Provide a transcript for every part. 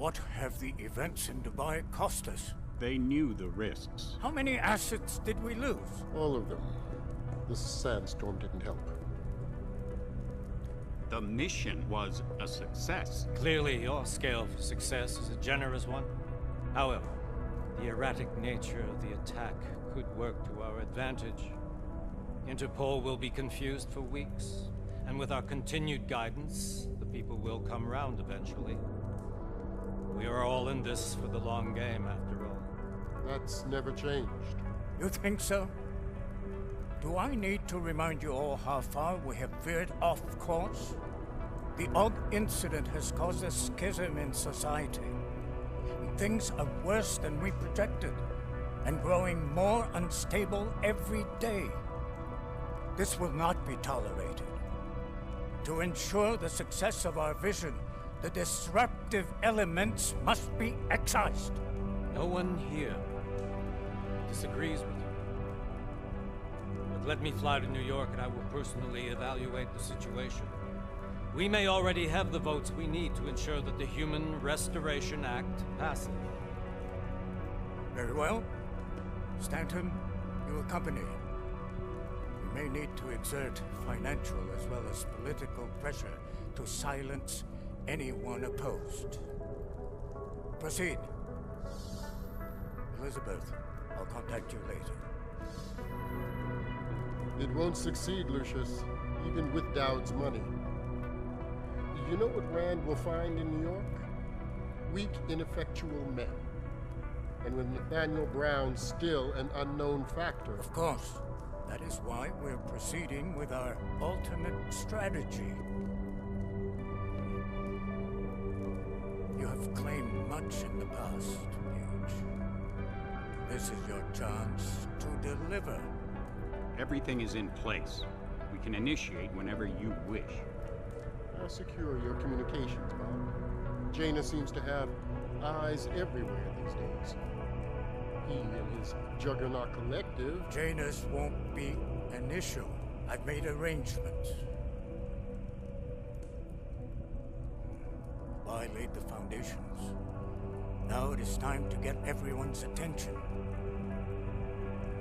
What have the events in Dubai cost us? They knew the risks. How many assets did we lose? All of them. This sandstorm didn't help. The mission was a success. Clearly, your scale for success is a generous one. However, the erratic nature of the attack could work to our advantage. Interpol will be confused for weeks, and with our continued guidance, the people will come round eventually. We are all in this for the long game, after all. That's never changed. You think so? Do I need to remind you all how far we have veered off course? The odd incident has caused a schism in society. Things are worse than we projected, and growing more unstable every day. This will not be tolerated. To ensure the success of our vision, the disruptive elements must be excised. No one here disagrees with you. But let me fly to New York and I will personally evaluate the situation. We may already have the votes we need to ensure that the Human Restoration Act passes. Very well. Stanton, you accompany. We may need to exert financial as well as political pressure to silence anyone opposed. Proceed. Elizabeth, I'll contact you later. It won't succeed, Lucius, even with Dowd's money. You know what Rand will find in New York? Weak, ineffectual men. And with Nathaniel Brown still an unknown factor. Of course. That is why we're proceeding with our ultimate strategy. You have claimed much in the past, Huge. This is your chance to deliver. Everything is in place. We can initiate whenever you wish. I'll secure your communications, Bob. Jaina seems to have eyes everywhere these days. He and his Juggernaut Collective... Janus won't be an issue. I've made arrangements. I laid the foundations. Now it is time to get everyone's attention.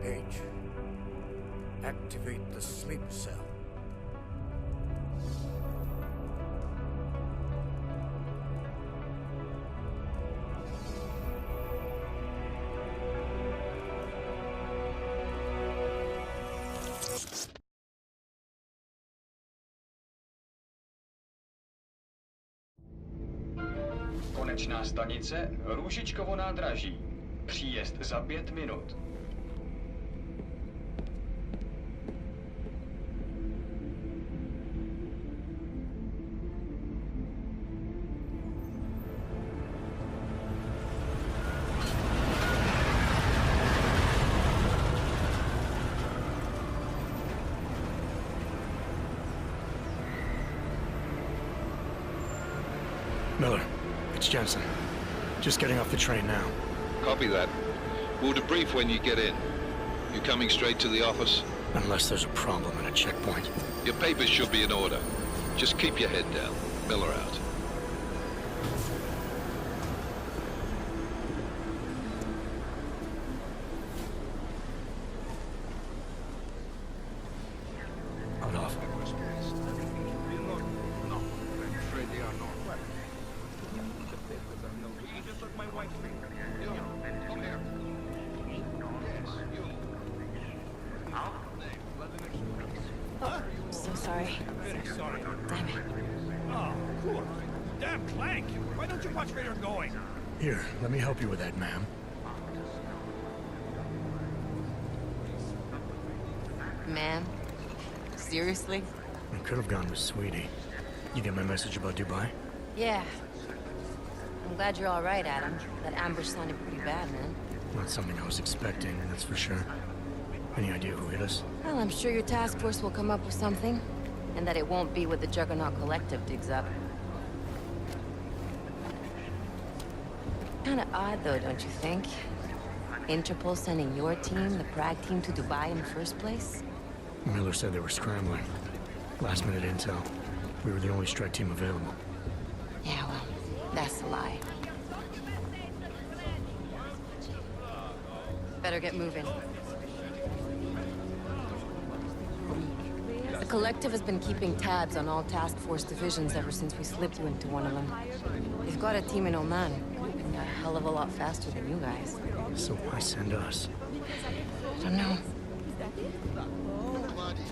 Page, activate the sleep cell. Konečná stanice Růžičkovo nádraží. Příjezd za 5 minut. Miller, it's Jensen. Just getting off the train now. Copy that. We'll debrief when you get in. You coming straight to the office? Unless there's a problem at a checkpoint. Your papers should be in order. Just keep your head down. Miller out. On off. So sorry. Very sorry. Damn it. Oh, cool. Damn Clank. Why don't you watch where you're going? Here, let me help you with that, ma'am. Ma'am? Seriously? I could have gone with Sweetie. You get my message about Dubai? Yeah. I'm glad you're all right, Adam. That ambush sounded pretty bad, man. Not something I was expecting, that's for sure. Any idea who hit us? Well, I'm sure your task force will come up with something. And that it won't be what the Juggernaut Collective digs up. Kinda odd, though, don't you think? Interpol sending your team, the Prague team, to Dubai in the first place? Miller said they were scrambling. Last-minute intel. We were the only strike team available. Yeah, well, that's a lie. Better get moving. The Collective has been keeping tabs on all task force divisions ever since we slipped you into one of them. They've got a team in Oman, moving a hell of a lot faster than you guys. So why send us? I don't know.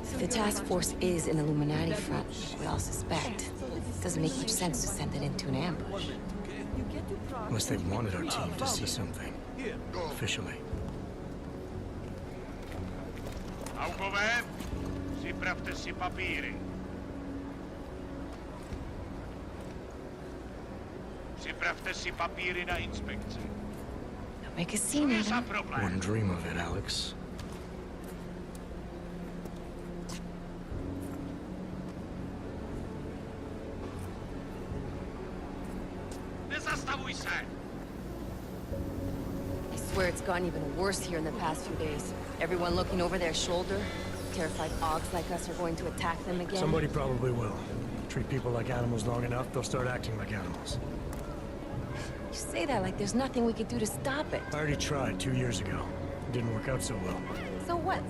If the task force is an Illuminati front, we all suspect, it doesn't make much sense to send it into an ambush. Unless they wanted our team to see something. Officially. Alcove, připravte si papíry. Připravte si papíry na inspekci. Don't make a scene, Adam. Wouldn't dream of it, Alex. Nezastavuj se! I swear it's gotten even worse here in the past few days. Everyone looking over their shoulder, terrified Augs like us are going to attack them again. Somebody probably will. Treat people like animals long enough, they'll start acting like animals. You say that like there's nothing we could do to stop it. I already tried 2 years ago. It didn't work out so well. So what?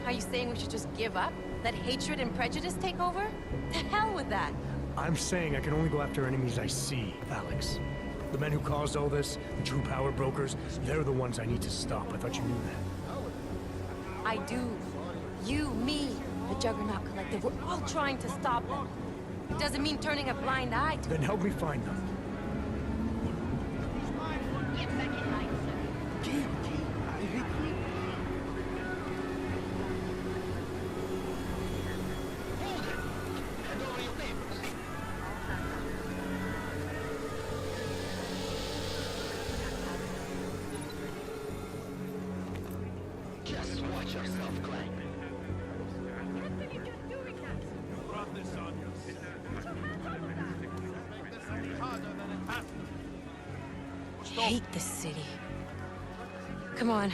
Are you saying we should just give up? Let hatred and prejudice take over? To hell with that! I'm saying I can only go after enemies I see, Alex. The men who caused all this, the true power brokers, they're the ones I need to stop. I thought you knew that. I do. You, me, the Juggernaut Collective, we're all trying to stop them. It doesn't mean turning a blind eye to Then help me find them. Just watch yourself, Clank. I hate this city. Come on.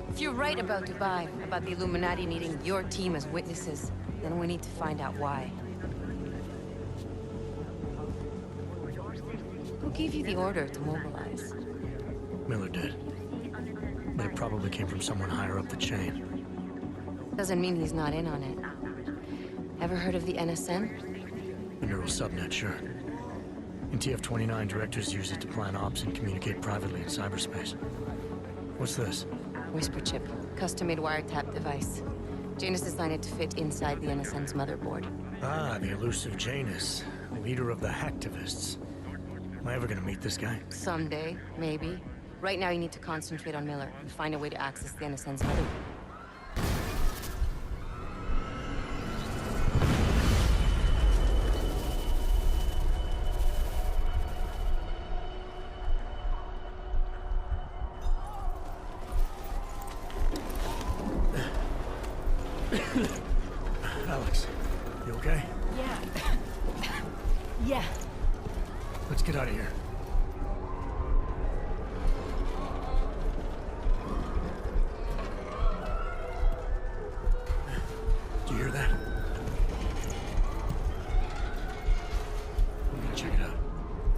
If you're right about Dubai, about the Illuminati needing your team as witnesses, then we need to find out why. Who gave you the order to mobilize? Miller did. But it probably came from someone higher up the chain. Doesn't mean he's not in on it. Ever heard of the NSN? The neural subnet, sure. In TF-29, directors use it to plan ops and communicate privately in cyberspace. What's this? Whisper chip. Custom-made wiretap device. Janus designed it to fit inside the NSN's motherboard. Ah, the elusive Janus. Leader of the hacktivists. Am I ever gonna meet this guy? Someday, maybe. Right now you need to concentrate on Miller and find a way to access the NSN's motherboard. Alex, you okay? Yeah. Yeah. Let's get out of here. Do you hear that? I'm gonna check it out.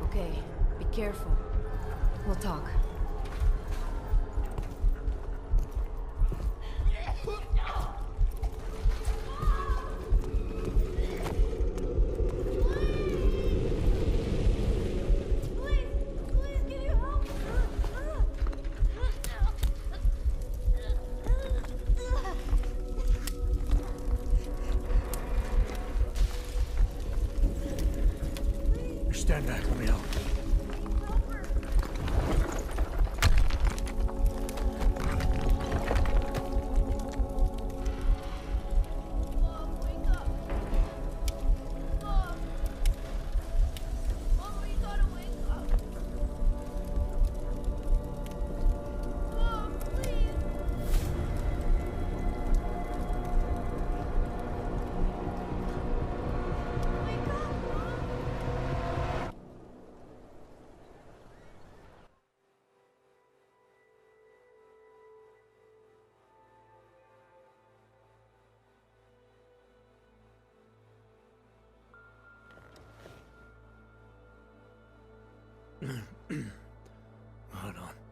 Okay, be careful. We'll talk. Stand back, let me help. Hold on.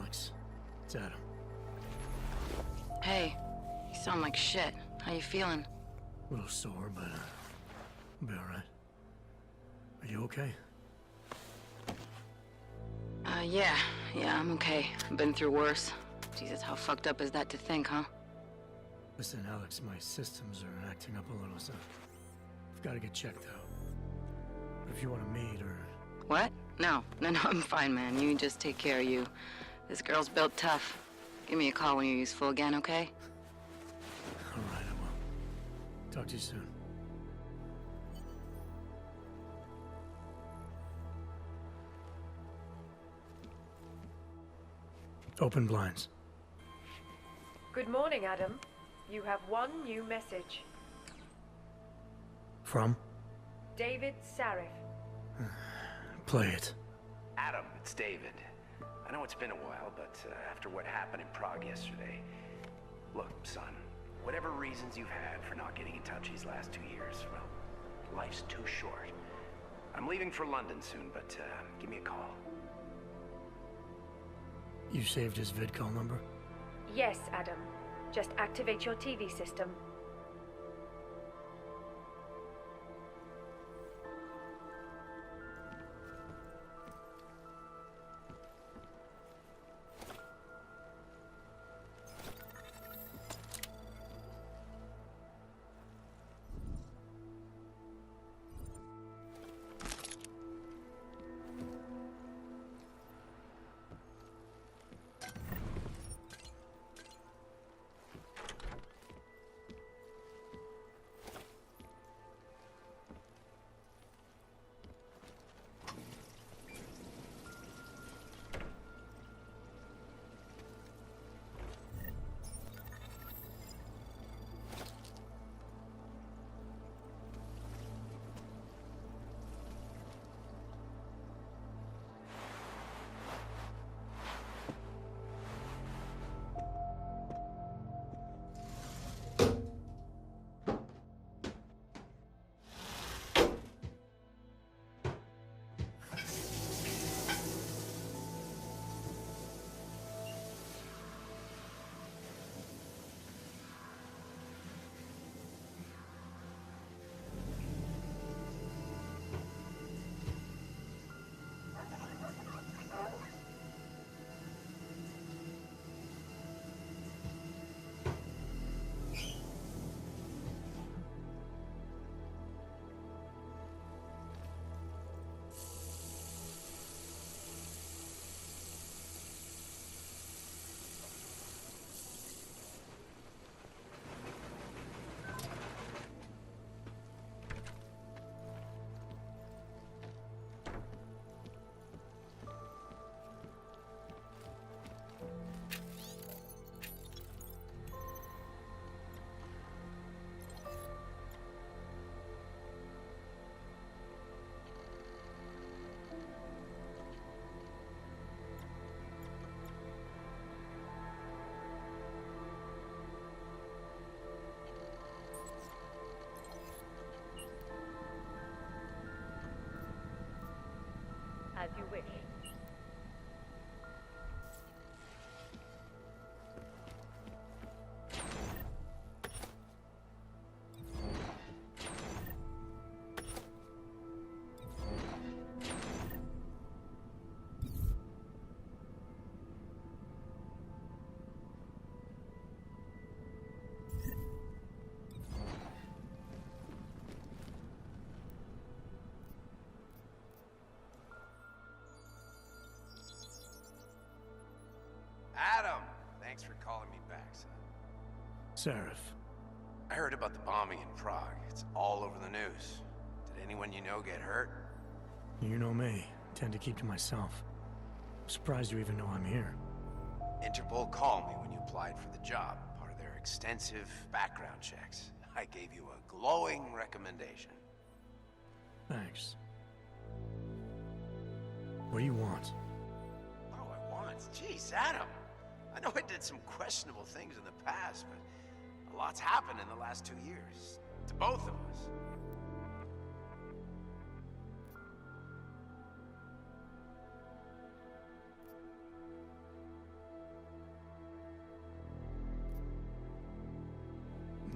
Alex. It's Adam. Hey, you sound like shit. How you feeling? A little sore, but I'll be alright. Are you okay? Yeah, I'm okay. I've been through worse. Jesus, how fucked up is that to think, huh? Listen, Alex, my systems are acting up a little, so I've got to get checked out. But if you want to meet or... What? No, I'm fine, man. You just take care of you. This girl's built tough. Give me a call when you're useful again, okay? Alright, I will. Talk to you soon. Open blinds. Good morning, Adam. You have one new message. From? David Sharef. Play it. Adam, it's David. I know it's been a while, but after what happened in Prague yesterday... Look, son, whatever reasons you've had for not getting in touch these last 2 years, well, life's too short. I'm leaving for London soon, but give me a call. You saved his vidcall number? Yes, Adam. Just activate your TV system. As you wish. Adam! Thanks for calling me back, son. Sharef. I heard about the bombing in Prague. It's all over the news. Did anyone you know get hurt? You know me. Tend to keep to myself. I'm surprised you even know I'm here. Interpol called me when you applied for the job, part of their extensive background checks. I gave you a glowing recommendation. Thanks. What do you want? What do I want? Jeez, Adam! I know I did some questionable things in the past, but a lot's happened in the last 2 years. To both of us.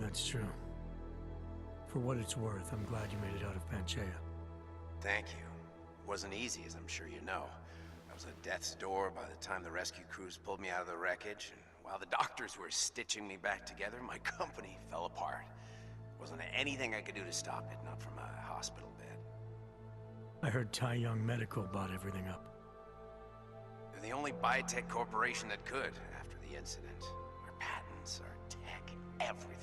That's true. For what it's worth, I'm glad you made it out of Panchaea. Thank you. It wasn't easy, as I'm sure you know. I was at death's door by the time the rescue crews pulled me out of the wreckage, and while the doctors were stitching me back together, my company fell apart. Wasn't anything I could do to stop it, not from a hospital bed. I heard Tai Young Medical bought everything up. They're the only biotech corporation that could after the incident. Our patents, our tech, everything.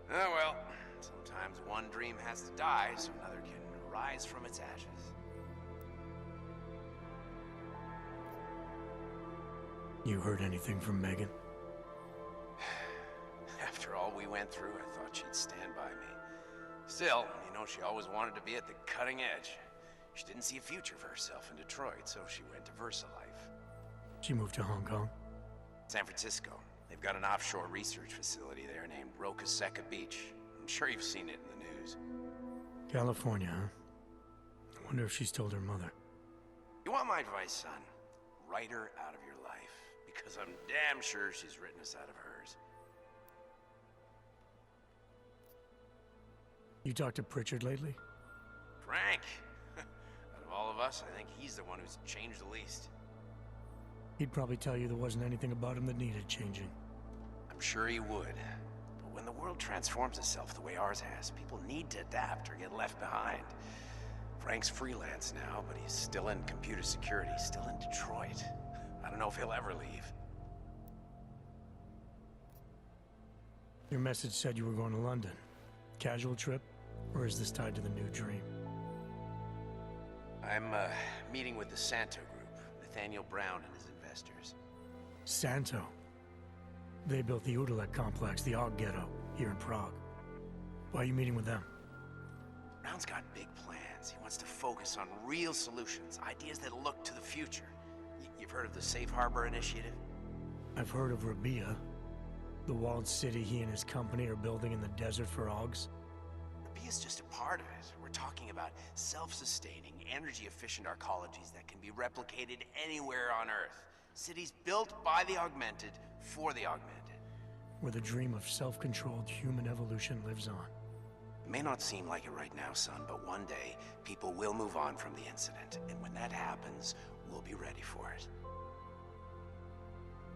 Oh well, sometimes one dream has to die so another can rise from its ashes. You heard anything from Megan? After all we went through, I thought she'd stand by me. Still, you know, she always wanted to be at the cutting edge. She didn't see a future for herself in Detroit, so she went to VersaLife. She moved to Hong Kong? San Francisco. They've got an offshore research facility there named Rocaseca Beach. I'm sure you've seen it in the news. California, huh? I wonder if she's told her mother. You want my advice, son? Write her out of your life, because I'm damn sure she's written us out of hers. You talked to Pritchard lately? Frank! Out of all of us, I think he's the one who's changed the least. He'd probably tell you there wasn't anything about him that needed changing. I'm sure he would. But when the world transforms itself the way ours has, people need to adapt or get left behind. Frank's freelance now, but he's still in computer security, still in Detroit. I don't know if he'll ever leave. Your message said you were going to London. Casual trip? Or is this tied to the new dream? I'm meeting with the Santo Group, Nathaniel Brown and his investors. Santo? They built the Udalek complex, the Og Ghetto, here in Prague. Why are you meeting with them? Brown's got big plans. He wants to focus on real solutions, ideas that look to the future. You've heard of the Safe Harbor Initiative? I've heard of Rabia, the walled city he and his company are building in the desert for Ogs. Rabia's just a part of it. We're talking about self-sustaining, energy-efficient arcologies that can be replicated anywhere on Earth. Cities built by the augmented, for the augmented. Where the dream of self-controlled human evolution lives on. It may not seem like it right now, son, but one day, people will move on from the incident. And when that happens, we'll be ready for it.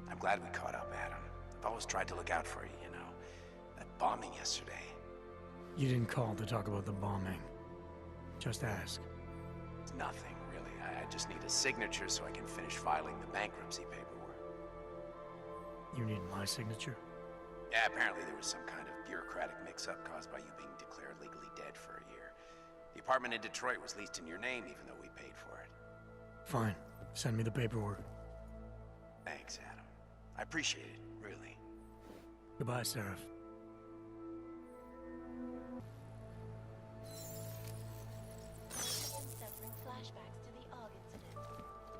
I'm glad we caught up, Adam. I've always tried to look out for you, you know. That bombing yesterday. You didn't call to talk about the bombing. Just ask. It's nothing, really. I just need a signature so I can finish filing the bankruptcy paperwork. You need my signature? Yeah, apparently there was some kind of bureaucratic mix-up caused by you being declared legally dead for a year. The apartment in Detroit was leased in your name even though we paid for it. Fine. Send me the paperwork. Thanks, Adam. I appreciate it, really. Goodbye, Seraph. Flashbacks to the Og incident.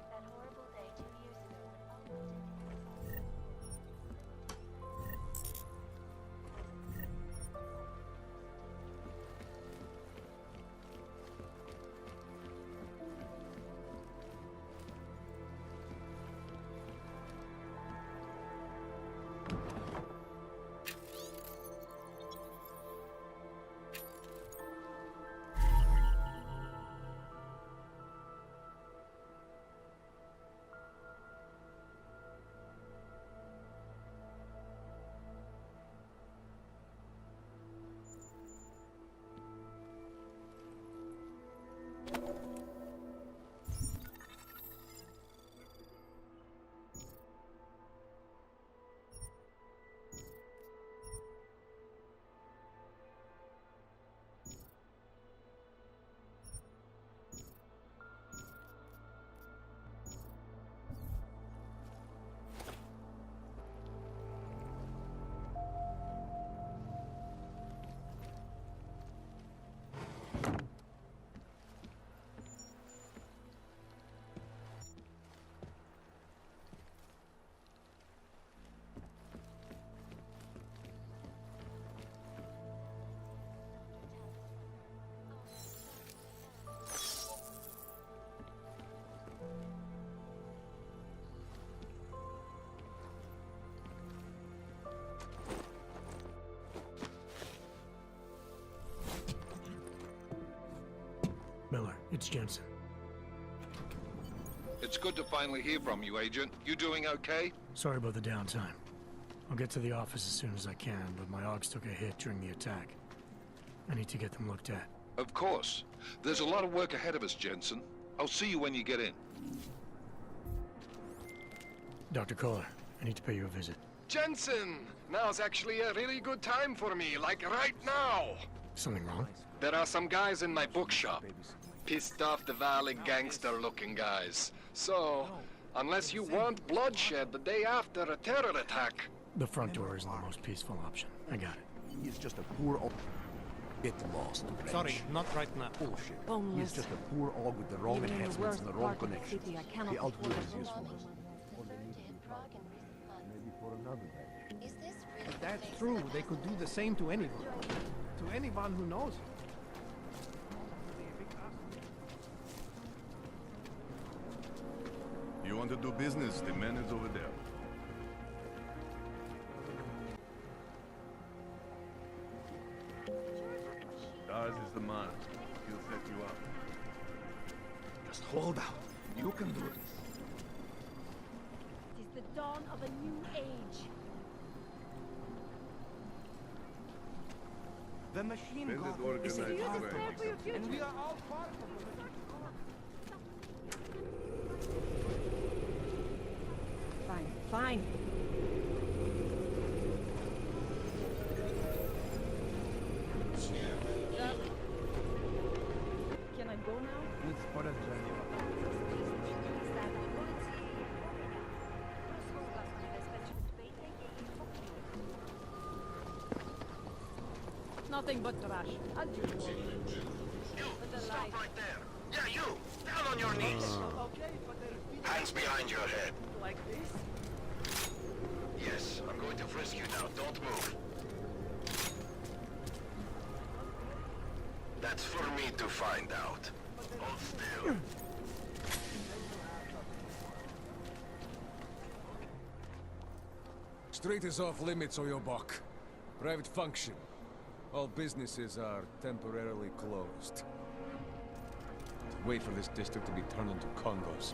That horrible day 2 years ago when Og It's Jensen. It's good to finally hear from you, Agent. You doing okay? Sorry about the downtime. I'll get to the office as soon as I can, but my Augs took a hit during the attack. I need to get them looked at. Of course. There's a lot of work ahead of us, Jensen. I'll see you when you get in. Dr. Kohler, I need to pay you a visit. Jensen! Now's actually a really good time for me, like right now! Something wrong? There are some guys in my bookshop. Pissed off the Valley gangster-looking guys. So, unless you want bloodshed the day after a terror attack... The front door isn't the most peaceful option. I got it. He's just a poor old... Get lost, Wrench. Sorry, not right now. Bullshit. Boneless. He's just a poor og with the wrong Even in the enhancements and the worst wrong part of the connections. city, I cannot He outgrew afford his to usefulness. Confirmed to hit Prague in recent months. Maybe for another day. Is this really If the that's place true, that they has could do the the same to anyone. To anyone who knows. You want to do business? The man is over there. Daz is the man. He'll set you up. Just hold out. You can do this. It is the dawn of a new age. The machine Then god it organized is a well. part of it, and we are all part of it. Fine, fine. Can I go now? It's for a journey. Nothing but trash. As usual. You! Stop right there! Yeah, you! Down on your knees! Hands behind your head. Like this? Yes, I'm going to frisk you now. Don't move. That's for me to find out. Hold still. Street is off limits, or your buck. Private function. All businesses are temporarily closed. Wait for this district to be turned into Congos.